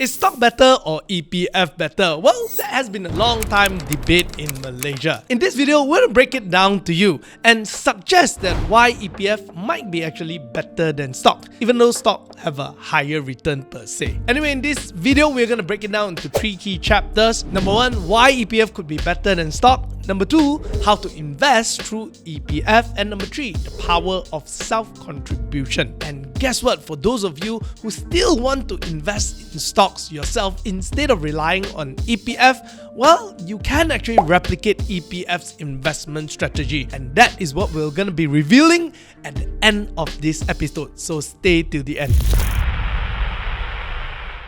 Is stock better or EPF better? Well, that has been a long time debate in Malaysia. In this video, we're going to break it down to you and suggest that why EPF might be actually better than stock, even though stock have a higher return per se. Anyway, in this video, we're going to break it down into 3 key chapters. Number 1, why EPF could be better than stock. Number 2, how to invest through EPF. And number 3, the power of self-contribution. And guess what? For those of you who still want to invest in stocks yourself instead of relying on EPF, well, you can actually replicate EPF's investment strategy. And that is what we're going to be revealing at the end of this episode. So stay till the end.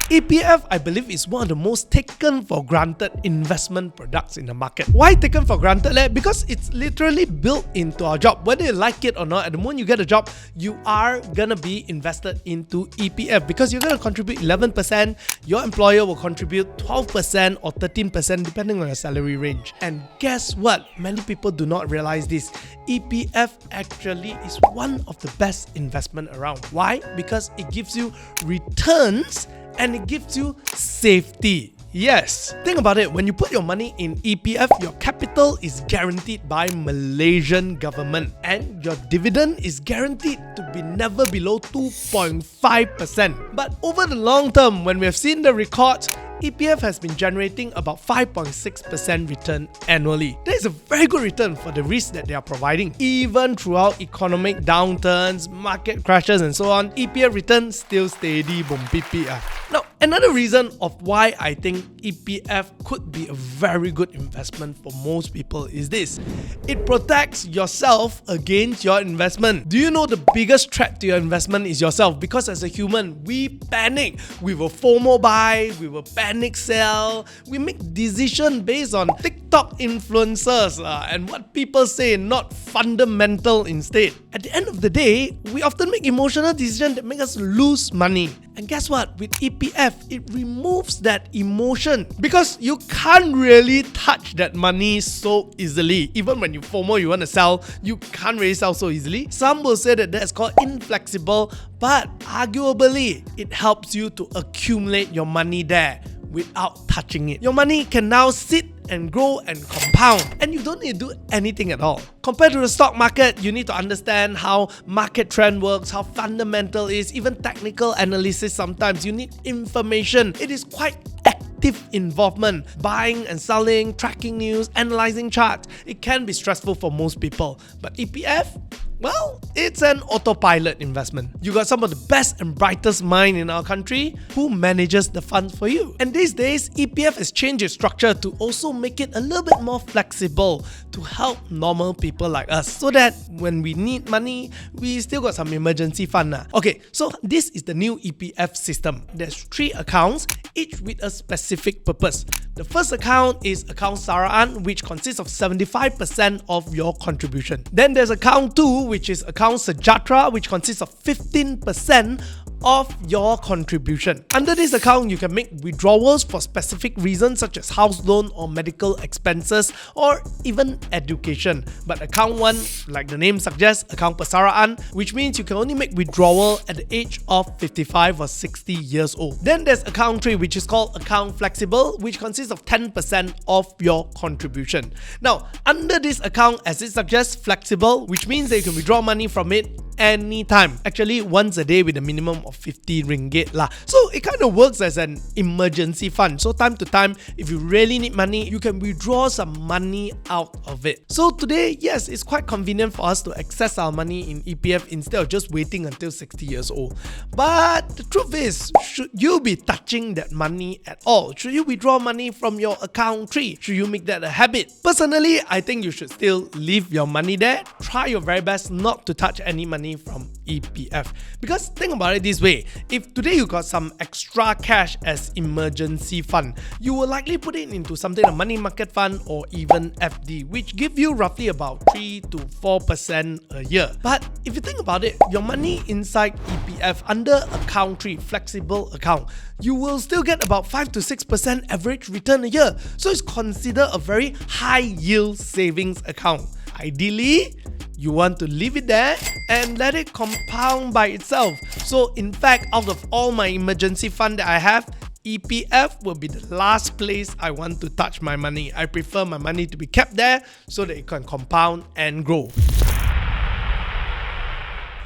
EPF, I believe, is one of the most taken for granted investment products in the market. Why taken for granted? Because it's literally built into our job. Whether you like it or not, at the moment you get a job, you are gonna be invested into EPF because you're gonna contribute 11%, your employer will contribute 12% or 13% depending on your salary range. And guess what? Many people do not realize this. EPF actually is one of the best investment around. Why? Because it gives you returns and it gives you safety. Yes, think about it. When you put your money in EPF, your capital is guaranteed by Malaysian government and your dividend is guaranteed to be never below 2.5%. But over the long term, when we have seen the records, EPF has been generating about 5.6% return annually. That is a very good return for the risk that they are providing. Even throughout economic downturns, market crashes and so on, EPF return still steady, boom pipi. Now, another reason of why I think EPF could be a very good investment for most people is this. It protects yourself against your investment. Do you know the biggest threat to your investment is yourself? Because as a human, we panic. We will FOMO buy, we will panic sell, we make decisions based on TikTok influencers and what people say, not fundamental instead. At the end of the day, we often make emotional decisions that make us lose money. And guess what? With EPF, it removes that emotion because you can't really touch that money so easily. Even when you FOMO, you want to sell, you can't really sell so easily. Some will say that that's called inflexible, but arguably, it helps you to accumulate your money there without touching it. Your money can now sit and grow and compound, and you don't need to do anything at all. Compared to the stock market, you need to understand how market trend works, how fundamental is, even technical analysis sometimes. You need information. It is quite active involvement, buying and selling, tracking news, analyzing charts. It can be stressful for most people, but EPF? Well, it's an autopilot investment. You got some of the best and brightest mind in our country who manages the funds for you. And these days, EPF has changed its structure to also make it a little bit more flexible to help normal people like us so that when we need money, we still got some emergency fund. Okay, so this is the new EPF system. There's 3 accounts, each with a specific purpose. The first account is account Saraan, which consists of 75% of your contribution. Then there's account 2, which is account Sejahtera, which consists of 15% of your contribution. Under this account, you can make withdrawals for specific reasons such as house loan or medical expenses or even education. But account 1, like the name suggests, account Persaraan, which means you can only make withdrawal at the age of 55 or 60 years old. Then there's account 3, which is called account flexible, which consists of 10% of your contribution. Now, under this account, as it suggests, flexible, which means that you can withdraw money from it anytime. Actually, once a day with a minimum of 50 ringgit lah. So it kind of works as an emergency fund. So time to time, if you really need money, you can withdraw some money out of it. So today, yes, it's quite convenient for us to access our money in EPF instead of just waiting until 60 years old. But the truth is, should you be touching that money at all? Should you withdraw money from your account 3? Should you make that a habit? Personally, I think you should still leave your money there. Try your very best not to touch any money from EPF. Because think about it this way, if today you got some extra cash as emergency fund, you will likely put it into something like money market fund or even FD, which give you roughly about 3 to 4% a year. But if you think about it, your money inside EPF under account 3, flexible account, you will still get about 5 to 6% average return a year. So it's considered a very high yield savings account. Ideally, you want to leave it there and let it compound by itself. So in fact, out of all my emergency fund that I have, EPF will be the last place I want to touch my money. I prefer my money to be kept there so that it can compound and grow.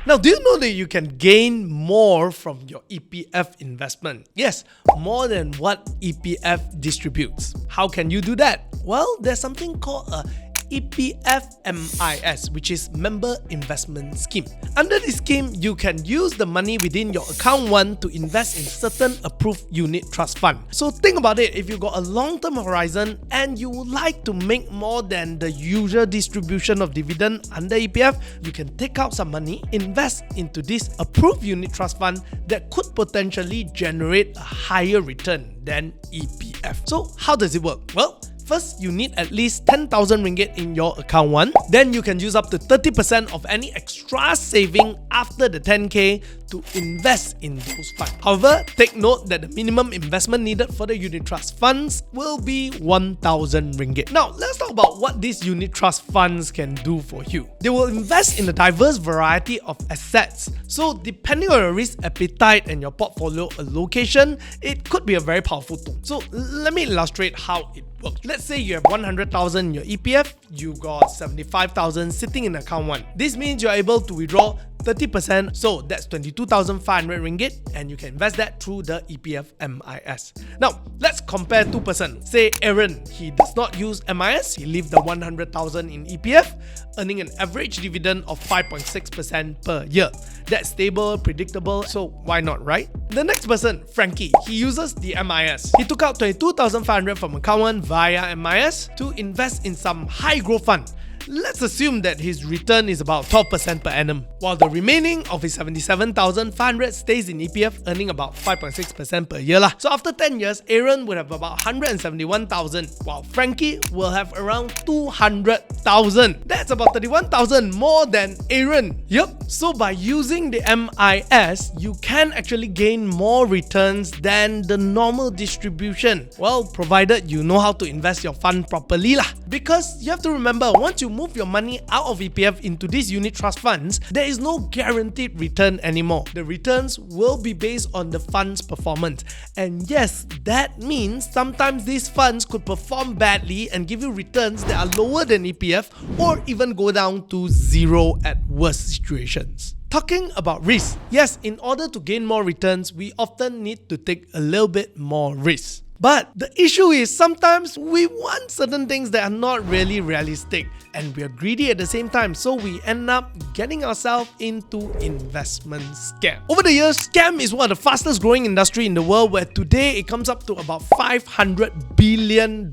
Now, do you know that you can gain more from your EPF investment? Yes, more than what EPF distributes. How can you do that? Well, there's something called a EPF-MIS, which is Member Investment Scheme. Under this scheme, you can use the money within your account 1 to invest in certain approved unit trust fund. So think about it, if you've got a long-term horizon and you would like to make more than the usual distribution of dividend under EPF, you can take out some money, invest into this approved unit trust fund that could potentially generate a higher return than EPF. So how does it work? Well, first, you need at least 10,000 ringgit in your account 1. Then you can use up to 30% of any extra saving after the 10k to invest in those funds. However, take note that the minimum investment needed for the unit trust funds will be 1,000 ringgit. Now, let's talk about what these unit trust funds can do for you. They will invest in a diverse variety of assets. So, depending on your risk appetite and your portfolio allocation, it could be a very powerful tool. So, let me illustrate how it works. Let's say you have 100,000 in your EPF, you got 75,000 sitting in account 1. This means you're able to withdraw 30%, so that's 22,500 ringgit, and you can invest that through the EPF MIS. Now, let's compare two persons. Say Aaron, he does not use MIS, he leaves the 100,000 in EPF, earning an average dividend of 5.6% per year. That's stable, predictable, so why not, right? The next person, Frankie, he uses the MIS. He took out 22,500 from account 1 via MIS to invest in some high growth fund. Let's assume that his return is about 12% per annum, while the remaining of his 77,500 stays in EPF, earning about 5.6% per year. So after 10 years, Aaron would have about 171,000, while Frankie will have around 200,000. That's about 31,000 more than Aaron. Yup. So by using the MIS, you can actually gain more returns than the normal distribution. Well, provided you know how to invest your fund properly lah. Because you have to remember, once you move your money out of EPF into these unit trust funds, there is no guaranteed return anymore. The returns will be based on the fund's performance. And yes, that means sometimes these funds could perform badly and give you returns that are lower than EPF or even go down to zero at worst situations. Talking about risk, yes, in order to gain more returns, we often need to take a little bit more risk. But the issue is sometimes we want certain things that are not really realistic and we are greedy at the same time, so we end up getting ourselves into investment scam. Over the years, scam is one of the fastest growing industry in the world, where today it comes up to about $500 billion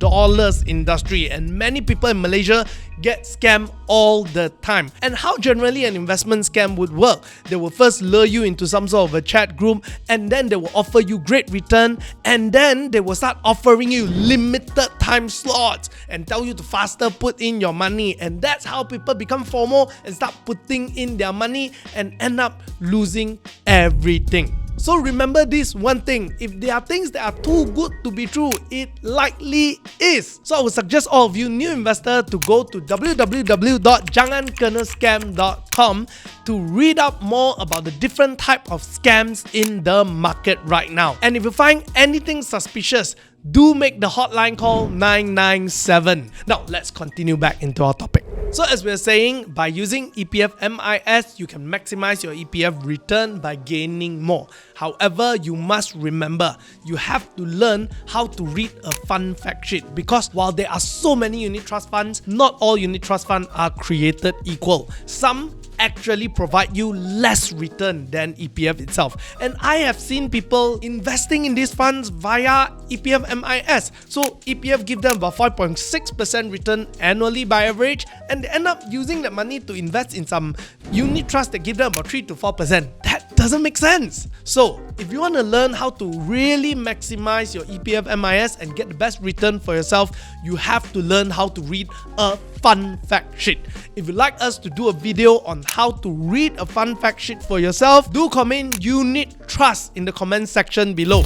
industry, and many people in Malaysia get scammed all the time. And how generally an investment scam would work: they will first lure you into some sort of a chat group, and then they will offer you great return, and then they will start offering you limited time slots and tell you to faster put in your money. And that's how people become FOMO and start putting in their money and end up losing everything. So remember this one thing: if there are things that are too good to be true, it likely is. So I would suggest all of you new investors to go to www.jangankenascam.com to read up more about the different type of scams in the market right now. And if you find anything suspicious, do make the hotline call 997. Now let's continue back into our topic. So as we were saying, by using EPF MIS, you can maximize your EPF return by gaining more. However, you must remember, you have to learn how to read a fund fact sheet, because while there are so many unit trust funds, not all unit trust funds are created equal. Some actually provide you less return than EPF itself. And I have seen people investing in these funds via EPF MIS. So EPF give them about 5.6% return annually by average, and they end up using that money to invest in some unit trust that give them about 3 to 4%. That doesn't make sense. So if you want to learn how to really maximize your EPF MIS and get the best return for yourself, you have to learn how to read a fund fact sheet. If you'd like us to do a video on how to read a fund fact sheet for yourself, do comment unit trust in the comment section below.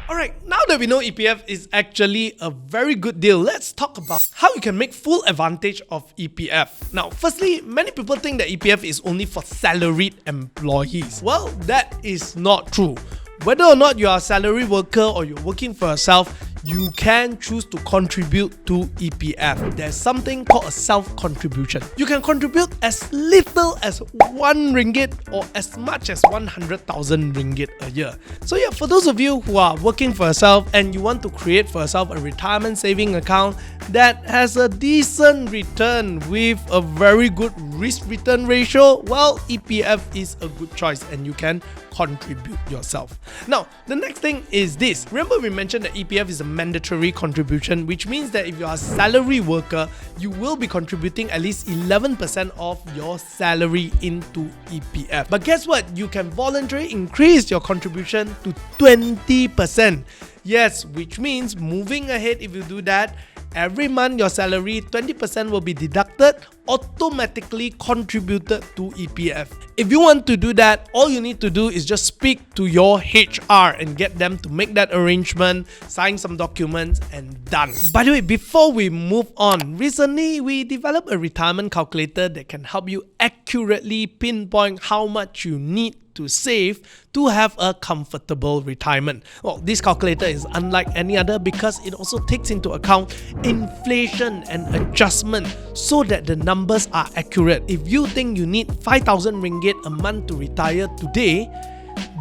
Alright, now that we know EPF is actually a very good deal, let's talk about how you can make full advantage of EPF. Now, firstly, many people think that EPF is only for salaried employees. Well, that is not true. whether or not you are a salary worker or you're working for yourself, you can choose to contribute to EPF. There's something called a self-contribution. You can contribute as little as 1 ringgit or as much as 100,000 ringgit a year. So yeah, for those of you who are working for yourself and you want to create for yourself a retirement saving account that has a decent return with a very good risk-return ratio, well, EPF is a good choice and you can contribute yourself. Now, the next thing is this. Remember we mentioned that EPF is a mandatory contribution, which means that if you are a salary worker, you will be contributing at least 11% of your salary into EPF. But guess what? You can voluntarily increase your contribution to 20%. Yes, which means moving ahead, if you do that, every month your salary 20% will be deducted, automatically contributed to EPF. If you want to do that, all you need to do is just speak to your HR and get them to make that arrangement, sign some documents, and done. By the way, before we move on, recently we developed a retirement calculator that can help you accurately pinpoint how much you need to save to have a comfortable retirement. Well, this calculator is unlike any other because it also takes into account inflation and adjustment so that the numbers are accurate. If you think you need 5,000 ringgit a month to retire today,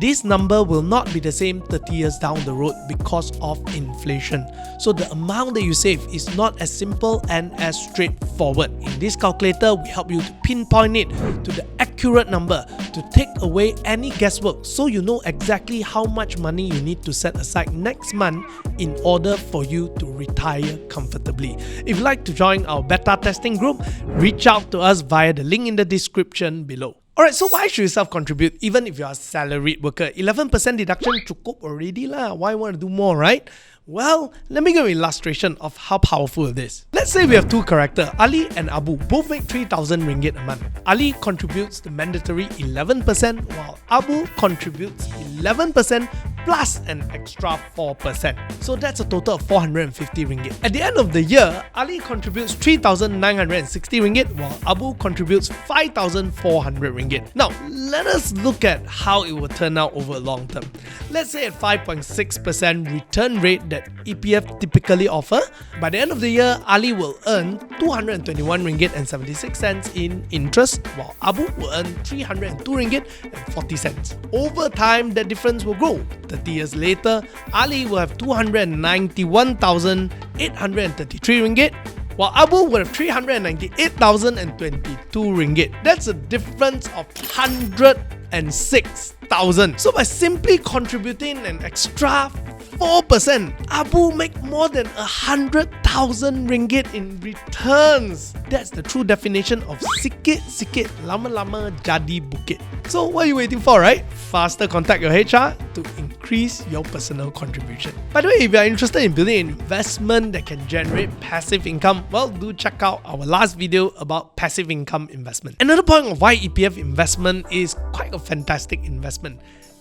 this number will not be the same 30 years down the road because of inflation. So the amount that you save is not as simple and as straightforward. In this calculator, we help you to pinpoint it to the accurate number to take away any guesswork so you know exactly how much money you need to set aside next month in order for you to retire comfortably. If you'd like to join our beta testing group, reach out to us via the link in the description below. Alright, so why should you self-contribute even if you are a salaried worker? 11% deduction cukup already lah. Why want to do more, right? Well, let me give you an illustration of how powerful it is. Let's say we have two characters, Ali and Abu, both make 3,000 ringgit a month. Ali contributes the mandatory 11%, while Abu contributes 11% plus an extra 4%. So that's a total of 450 ringgit. At the end of the year, Ali contributes 3,960 ringgit, while Abu contributes 5,400 ringgit. Now, let us look at how it will turn out over a long term. Let's say at 5.6% return rate that EPF typically offer, by the end of the year, Ali will earn 221 ringgit and 76 cents in interest, while Abu will earn 302 ringgit and 40 cents. Over time, the difference will grow. 30 years later, Ali will have 291,833 ringgit, while Abu will have 398,022 ringgit. That's a difference of 106,000. So by simply contributing an extra 4%, Abu make more than 100,000 ringgit in returns. That's the true definition of sikit-sikit lama-lama jadi bukit. So what are you waiting for, right? Faster contact your HR to increase your personal contribution. By the way, if you are interested in building an investment that can generate passive income, well, do check out our last video about passive income investment. Another point of why EPF investment is quite a fantastic investment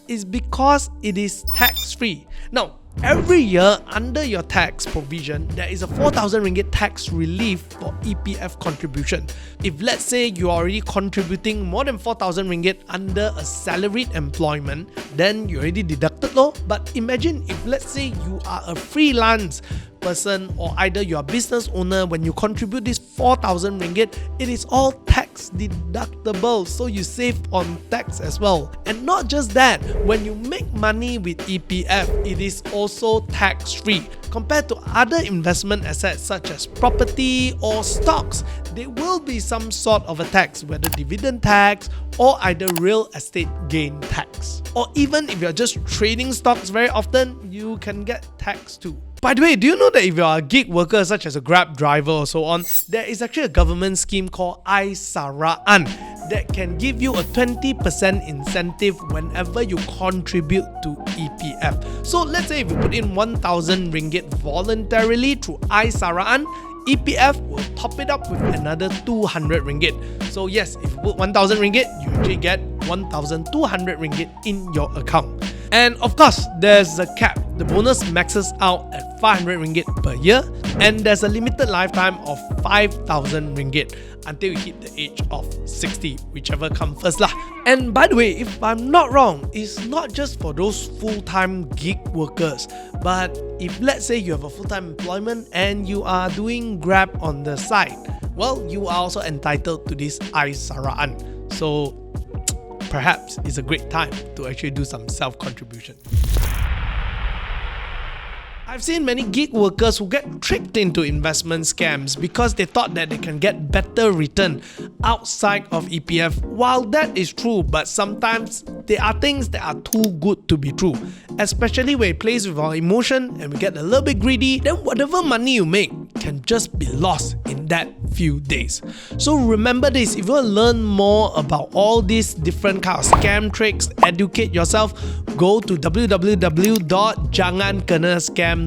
is because it is tax-free. Now, every year under your tax provision, there is a 4,000 ringgit tax relief for EPF contribution. If let's say you are already contributing more than 4,000 ringgit under a salaried employment, then you already deducted law. But imagine if let's say you are a freelance person or either you are a business owner, when you contribute this 4,000 ringgit, it is all tax deductible, so you save on tax as well. And not just that, when you make money with EPF, it is also tax free. Compared to other investment assets such as property or stocks, there will be some sort of a tax, whether dividend tax or either real estate gain tax. Or even if you're just trading stocks very often, you can get taxed too. By the way, do you know that if you are a gig worker such as a Grab driver or so on, there is actually a government scheme called IBKR that can give you a 20% incentive whenever you contribute to EPF. So let's say if you put in 1,000 ringgit voluntarily through IBKR, EPF will top it up with another 200 ringgit. So yes, if you put 1,000 ringgit, you actually get 1,200 ringgit in your account. And of course, there's a cap. The bonus maxes out at 500 ringgit per year, and there's a limited lifetime of 5,000 ringgit until you hit the age of 60, whichever comes first lah. And by the way, if I'm not wrong, it's not just for those full-time gig workers, but if let's say you have a full-time employment and you are doing Grab on the side, well, you are also entitled to this Aisaraan. So perhaps it's a great time to actually do some self-contribution. I've seen many gig workers who get tricked into investment scams because they thought that they can get better return outside of EPF. While that is true, but sometimes there are things that are too good to be true, especially when it plays with our emotion and we get a little bit greedy, then whatever money you make can just be lost in that few days. So remember this, if you want to learn more about all these different kind of scam tricks, educate yourself, go to www.jangankenascam.com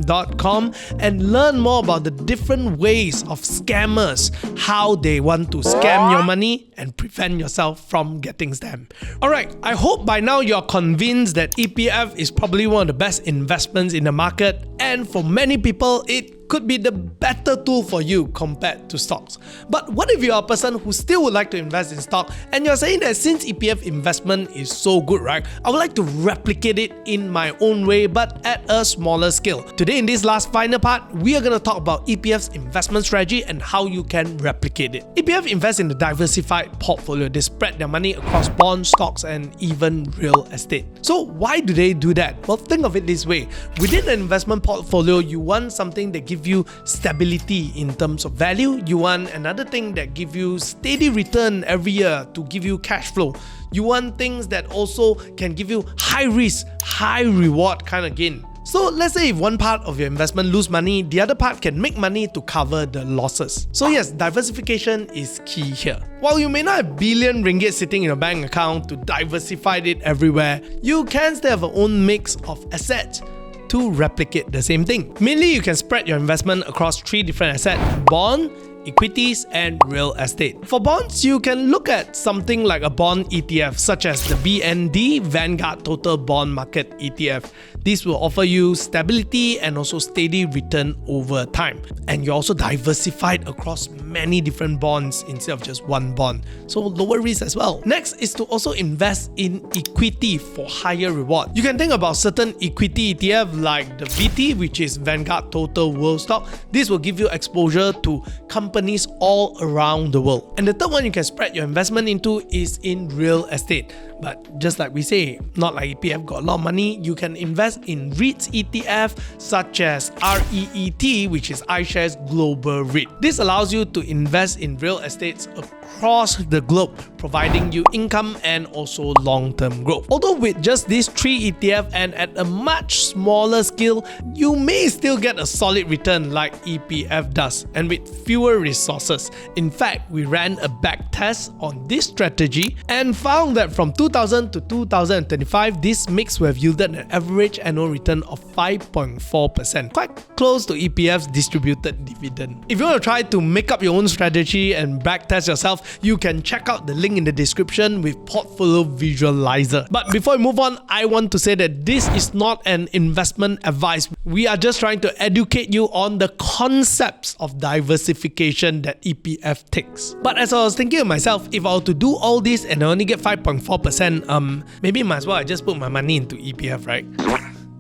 and learn more about the different ways of scammers, how they want to scam your money and prevent yourself from getting scammed. Alright, I hope by now you're convinced that EPF is probably one of the best investments in the market, and for many people it could be the better tool for you compared to stocks. But what if you're a person who still would like to invest in stock and you're saying that since EPF investment is so good, right, I would like to replicate it in my own way but at a smaller scale. Today in this last final part, we are going to talk about EPF's investment strategy and how you can replicate it. EPF invests in a diversified portfolio. They spread their money across bonds, stocks and even real estate. So why do they do that? Well, think of it this way. Within an investment portfolio, you want something that gives you stability in terms of value. You want another thing that gives you steady return every year to give you cash flow. You want things that also can give you high risk, high reward kind of gain. So let's say if one part of your investment lose money, the other part can make money to cover the losses. So yes, diversification is key here. While you may not have billion ringgit sitting in your bank account to diversify it everywhere, you can still have your own mix of assets to replicate the same thing. Mainly, you can spread your investment across 3 different assets: bond, equities and real estate. For bonds, you can look at something like a bond ETF such as the BND, Vanguard Total Bond Market ETF. This will offer you stability and also steady return over time. And you're also diversified across many different bonds instead of just one bond, so lower risk as well. Next is to also invest in equity for higher reward. You can think about certain equity ETF like the VT, which is Vanguard Total World Stock. This will give you exposure to companies all around the world. And the third one you can spread your investment into is in real estate. But just like we say, not like EPF got a lot of money, you can invest in REITs ETF such as REET, which is iShares Global REIT. This allows you to invest in real estates across the globe, providing you income and also long-term growth. Although with just these 3 ETF and at a much smaller scale, you may still get a solid return like EPF does, and with fewer resources. In fact, we ran a backtest on this strategy and found that from 2000 to 2025, this mix will have yielded an average annual return of 5.4%, quite close to EPF's distributed dividend. If you want to try to make up your own strategy and backtest yourself, you can check out the link in the description with Portfolio Visualizer. But before we move on, I want to say that this is not an investment advice. We are just trying to educate you on the concepts of diversification that EPF takes. But as I was thinking of myself, if I were to do all this and I only get 5.4%, maybe might as well I just put my money into EPF, right?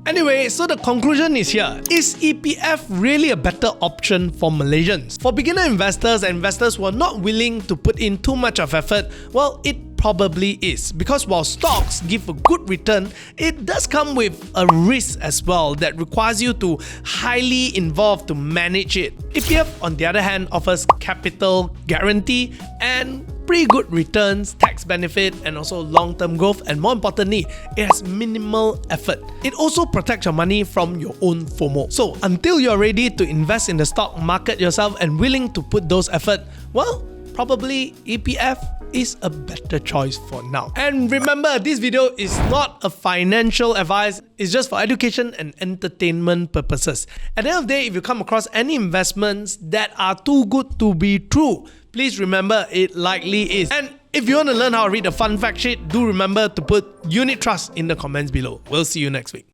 Anyway, so the conclusion is here. Is EPF really a better option for Malaysians? For beginner investors and investors who are not willing to put in too much of effort, well, it probably is, because while stocks give a good return, it does come with a risk as well that requires you to highly involve to manage it. EPF, on the other hand, offers capital guarantee and pretty good returns, tax benefit and also long-term growth, and more importantly, it has minimal effort. It also protects your money from your own FOMO. So until you're ready to invest in the stock market yourself and willing to put those effort, well, probably EPF is a better choice for now. And remember, this video is not a financial advice, it's just for education and entertainment purposes. At the end of the day, if you come across any investments that are too good to be true, please remember it likely is. And if you want to learn how to read a fun fact sheet, do remember to put unit trust in the comments below. We'll see you next week.